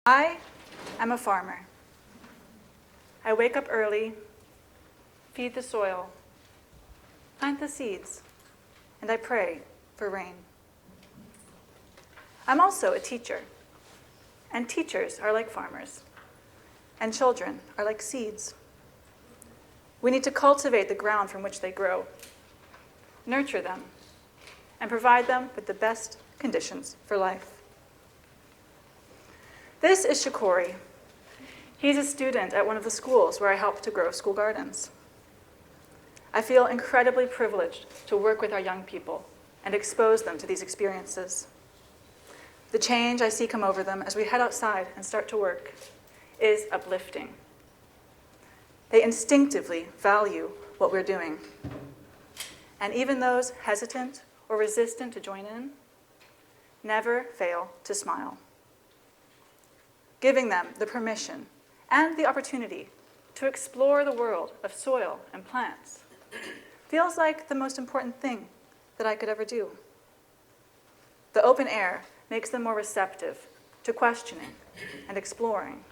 I am a farmer. I wake up early, feed the soil, plant the seeds, and I pray for rain. I'm also a teacher, and teachers are like farmers, and children are like seeds. We need to cultivate the ground from which they grow, nurture them, and provide them with the best conditions for life. This is Shikori. He's a student at one of the schools where I help to grow school gardens. I feel incredibly privileged to work with our young people and expose them to these experiences. The change I see come over them as we head outside and start to work is uplifting. They instinctively value what we're doing. And even those hesitant or resistant to join in never fail to smile. Giving them the permission and the opportunity to explore the world of soil and plants feels like the most important thing that I could ever do. The open air makes them more receptive to questioning and exploring,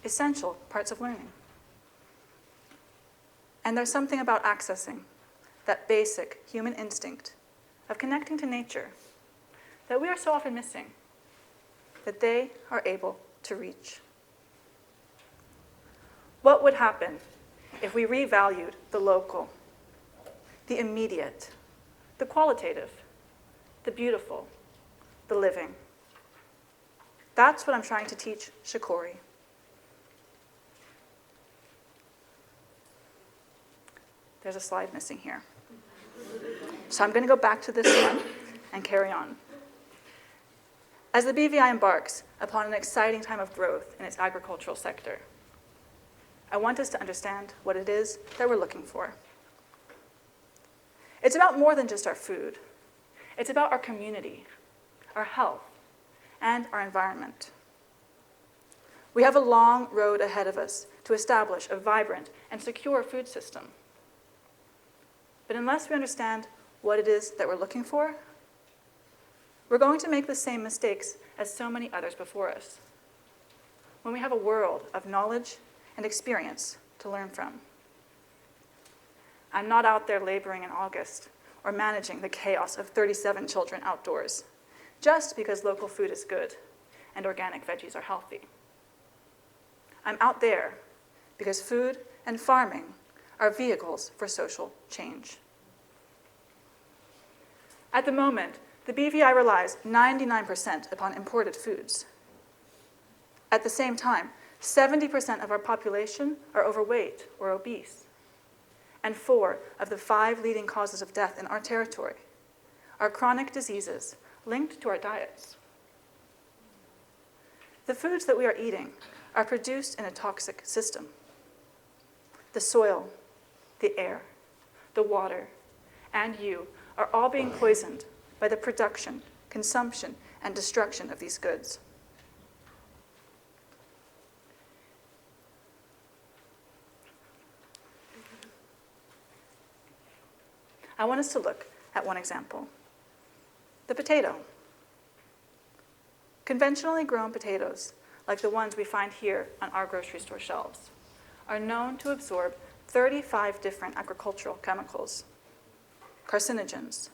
essential parts of learning. And there's something about accessing that basic human instinct of connecting to nature that we are so often missing, that they are able to reach. What would happen if we revalued the local, the immediate, the qualitative, the beautiful, the living? That's what I'm trying to teach Shikori. There's a slide missing here. So I'm going to go back to this one and carry on. As the BVI embarks upon an exciting time of growth in its agricultural sector, I want us to understand what it is that we're looking for. It's about more than just our food. It's about our community, our health, and our environment. We have a long road ahead of us to establish a vibrant and secure food system. But unless we understand what it is that we're looking for, we're going to make the same mistakes as so many others before us, when we have a world of knowledge and experience to learn from. I'm not out there laboring in August or managing the chaos of 37 children outdoors, just because local food is good and organic veggies are healthy. I'm out there because food and farming are vehicles for social change. At the moment, the BVI relies 99% upon imported foods. At the same time, 70% of our population are overweight or obese. And 4 of the 5 leading causes of death in our territory are chronic diseases linked to our diets. The foods that we are eating are produced in a toxic system. The soil, the air, the water, and you are all being poisoned by the production, consumption, and destruction of these goods. I want us to look at one example. The potato. Conventionally grown potatoes, like the ones we find here on our grocery store shelves, are known to absorb 35 different agricultural chemicals, carcinogens,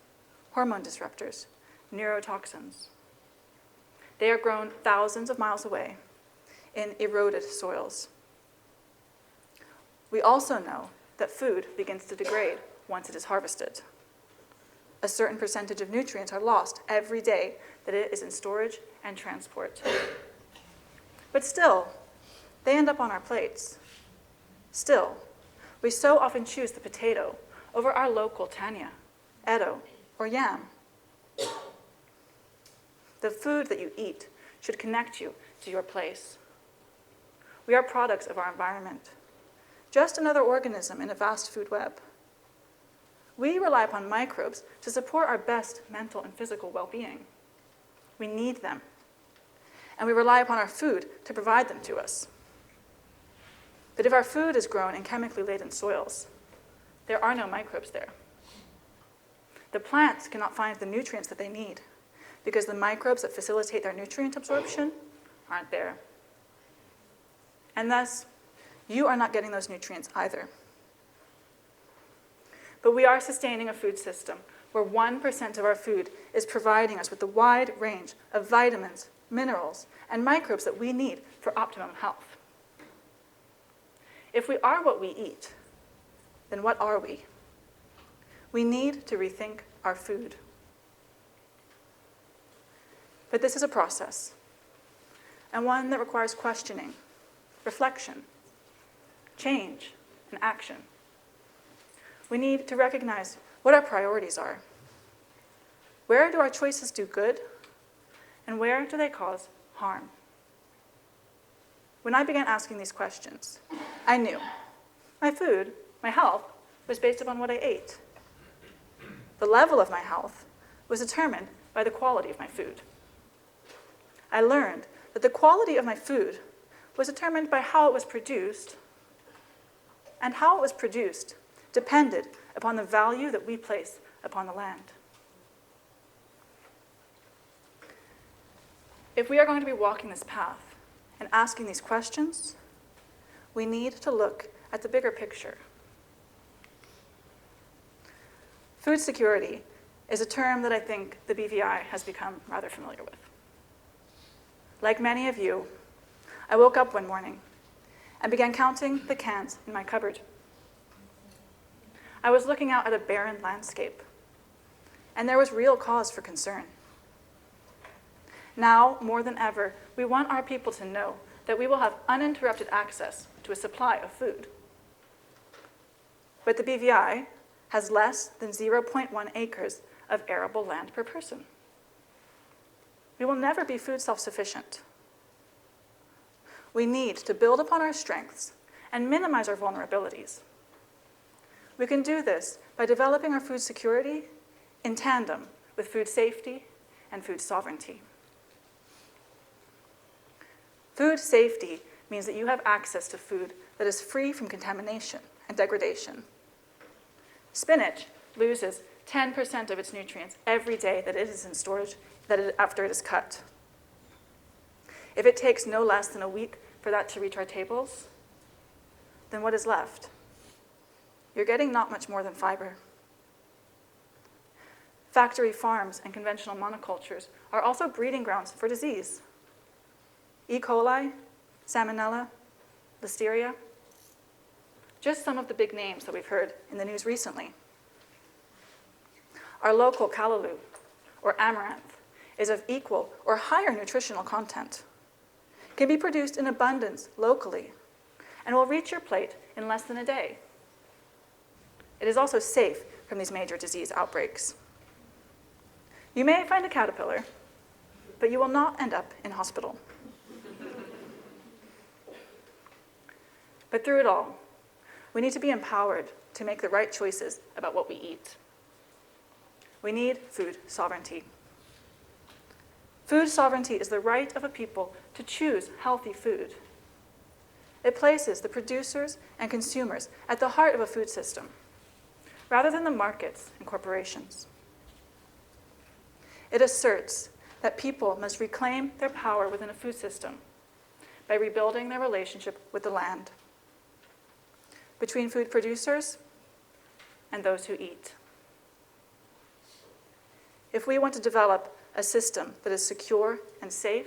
hormone disruptors, neurotoxins. They are grown thousands of miles away in eroded soils. We also know that food begins to degrade once it is harvested. A certain percentage of nutrients are lost every day that it is in storage and transport. But still, they end up on our plates. Still, we so often choose the potato over our local tanya, edo, or yam. The food that you eat should connect you to your place. We are products of our environment, just another organism in a vast food web. We rely upon microbes to support our best mental and physical well-being. We need them. And we rely upon our food to provide them to us. But if our food is grown in chemically laden soils, there are no microbes there. The plants cannot find the nutrients that they need because the microbes that facilitate their nutrient absorption aren't there. And thus, you are not getting those nutrients either. But we are sustaining a food system where 1% of our food is providing us with the wide range of vitamins, minerals, and microbes that we need for optimum health. If we are what we eat, then what are we? We need to rethink our food. But this is a process, and one that requires questioning, reflection, change, and action. We need to recognize what our priorities are. Where do our choices do good, and where do they cause harm? When I began asking these questions, I knew my food, my health, was based upon what I ate. The level of my health was determined by the quality of my food. I learned that the quality of my food was determined by how it was produced, and how it was produced depended upon the value that we place upon the land. If we are going to be walking this path and asking these questions, we need to look at the bigger picture. Food security is a term that I think the BVI has become rather familiar with. Like many of you, I woke up one morning and began counting the cans in my cupboard. I was looking out at a barren landscape, and there was real cause for concern. Now, more than ever, we want our people to know that we will have uninterrupted access to a supply of food. But the BVI has less than 0.1 acres of arable land per person. We will never be food self-sufficient. We need to build upon our strengths and minimize our vulnerabilities. We can do this by developing our food security in tandem with food safety and food sovereignty. Food safety means that you have access to food that is free from contamination and degradation. Spinach loses 10% of its nutrients every day that it is in storage after it is cut. If it takes no less than a week for that to reach our tables, then what is left? You're getting not much more than fiber. Factory farms and conventional monocultures are also breeding grounds for disease. E. coli, Salmonella, Listeria, just some of the big names that we've heard in the news recently. Our local callaloo, or amaranth, is of equal or higher nutritional content, can be produced in abundance locally, and will reach your plate in less than a day. It is also safe from these major disease outbreaks. You may find a caterpillar, but you will not end up in hospital. But through it all, we need to be empowered to make the right choices about what we eat. We need food sovereignty. Food sovereignty is the right of a people to choose healthy food. It places the producers and consumers at the heart of a food system, rather than the markets and corporations. It asserts that people must reclaim their power within a food system by rebuilding their relationship with the land, between food producers and those who eat. If we want to develop a system that is secure and safe,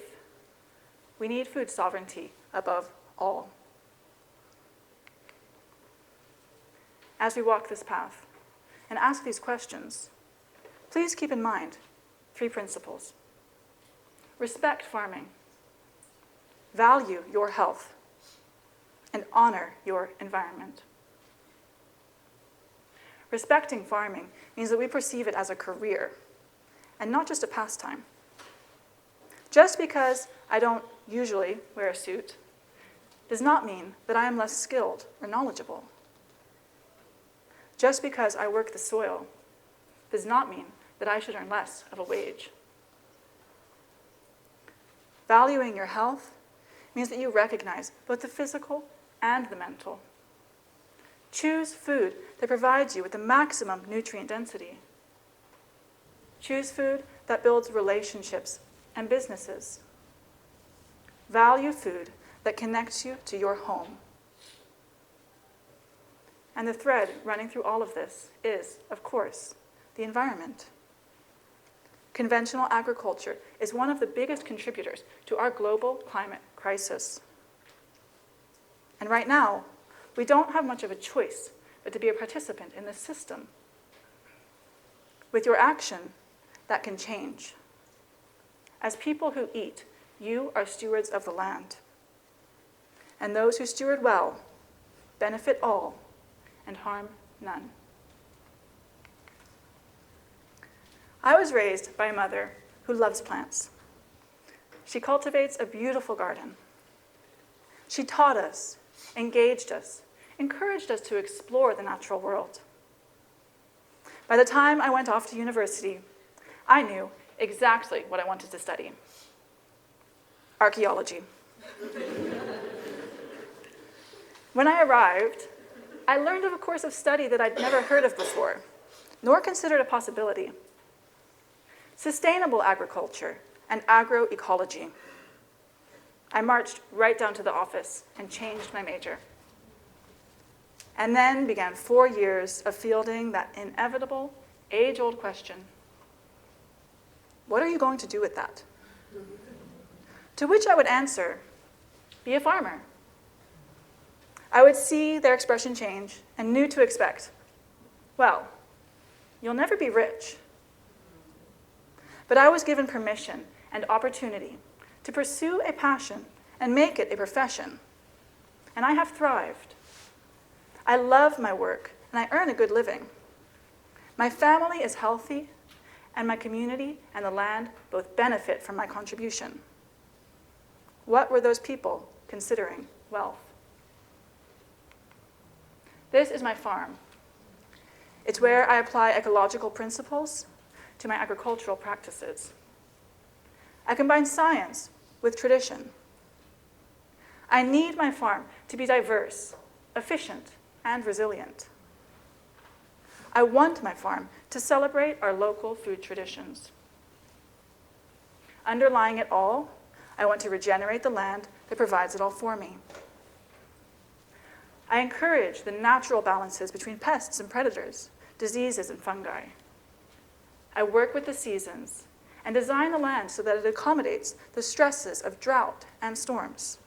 we need food sovereignty above all. As we walk this path and ask these questions, please keep in mind 3 principles. Respect farming, value your health, and honor your environment. Respecting farming means that we perceive it as a career and not just a pastime. Just because I don't usually wear a suit does not mean that I am less skilled or knowledgeable. Just because I work the soil does not mean that I should earn less of a wage. Valuing your health means that you recognize both the physical and the mental. Choose food that provides you with the maximum nutrient density. Choose food that builds relationships and businesses. Value food that connects you to your home. And the thread running through all of this is, of course, the environment. Conventional agriculture is one of the biggest contributors to our global climate crisis. And right now, we don't have much of a choice but to be a participant in this system. With your action, that can change. As people who eat, you are stewards of the land. And those who steward well benefit all and harm none. I was raised by a mother who loves plants. She cultivates a beautiful garden. She taught us, engaged us, encouraged us to explore the natural world. By the time I went off to university, I knew exactly what I wanted to study: archaeology. When I arrived, I learned of a course of study that I'd never heard of before, nor considered a possibility: sustainable agriculture and agroecology. I marched right down to the office and changed my major. And then began 4 years of fielding that inevitable, age-old question: what are you going to do with that? To which I would answer, be a farmer. I would see their expression change and knew to expect, well, you'll never be rich. But I was given permission and opportunity to pursue a passion and make it a profession. And I have thrived. I love my work, and I earn a good living. My family is healthy, and my community and the land both benefit from my contribution. What were those people considering wealth? This is my farm. It's where I apply ecological principles to my agricultural practices. I combine science with tradition. I need my farm to be diverse, efficient, and resilient. I want my farm to celebrate our local food traditions. Underlying it all, I want to regenerate the land that provides it all for me. I encourage the natural balances between pests and predators, diseases and fungi. I work with the seasons and design the land so that it accommodates the stresses of drought and storms.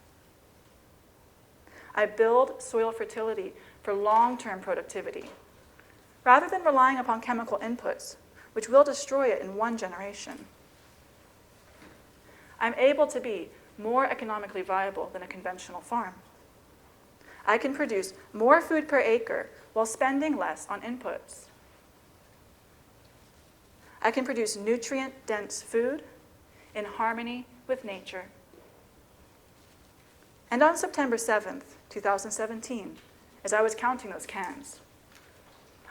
I build soil fertility for long-term productivity, rather than relying upon chemical inputs, which will destroy it in one generation. I'm able to be more economically viable than a conventional farm. I can produce more food per acre while spending less on inputs. I can produce nutrient-dense food in harmony with nature. And on September 7th, 2017, as I was counting those cans,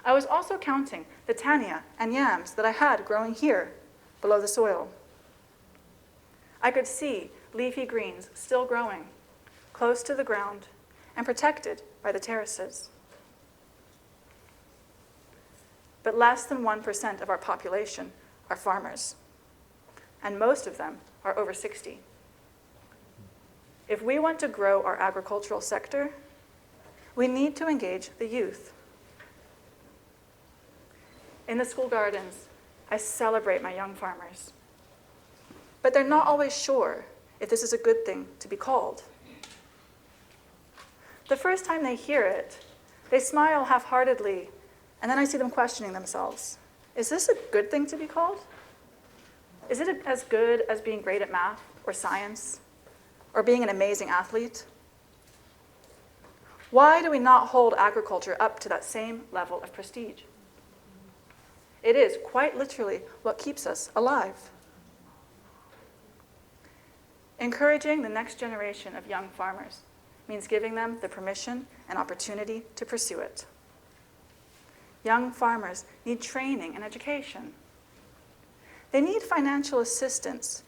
I was also counting the tania and yams that I had growing here below the soil. I could see leafy greens still growing, close to the ground and protected by the terraces. But less than 1% of our population are farmers, and most of them are over 60. If we want to grow our agricultural sector, we need to engage the youth. In the school gardens, I celebrate my young farmers. But they're not always sure if this is a good thing to be called. The first time they hear it, they smile half-heartedly, and then I see them questioning themselves. Is this a good thing to be called? Is it as good as being great at math or science or being an amazing athlete? Why do we not hold agriculture up to that same level of prestige? It is quite literally what keeps us alive. Encouraging the next generation of young farmers means giving them the permission and opportunity to pursue it. Young farmers need training and education. They need financial assistance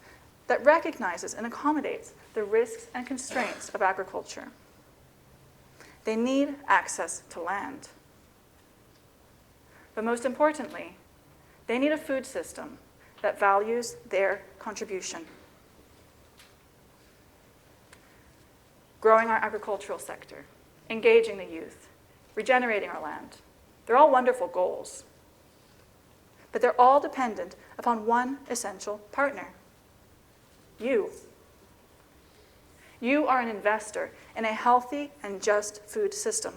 that recognizes and accommodates the risks and constraints of agriculture. They need access to land. But most importantly, they need a food system that values their contribution. growing our agricultural sector, engaging the youth, regenerating our land. They're all wonderful goals. But they're all dependent upon one essential partner: you. You are an investor in a healthy and just food system.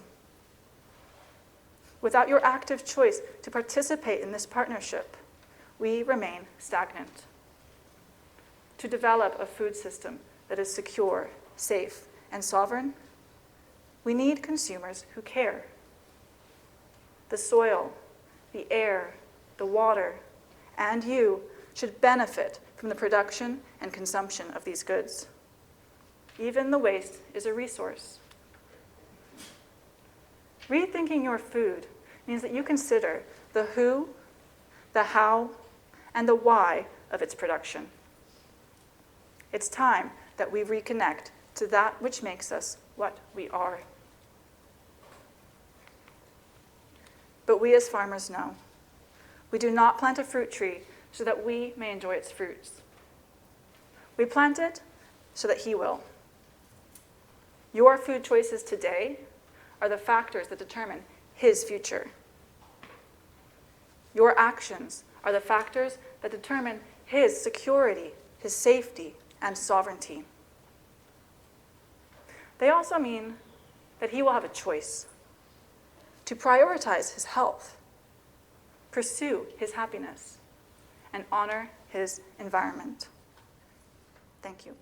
Without your active choice to participate in this partnership, we remain stagnant. To develop a food system that is secure, safe, and sovereign, we need consumers who care. The soil, the air, the water, and you should benefit from the production and consumption of these goods. Even the waste is a resource. Rethinking your food means that you consider the who, the how, and the why of its production. It's time that we reconnect to that which makes us what we are. But we as farmers know, we do not plant a fruit tree so that we may enjoy its fruits. We plant it so that he will. Your food choices today are the factors that determine his future. Your actions are the factors that determine his security, his safety, and sovereignty. They also mean that he will have a choice to prioritize his health, pursue his happiness, and honor his environment. Thank you.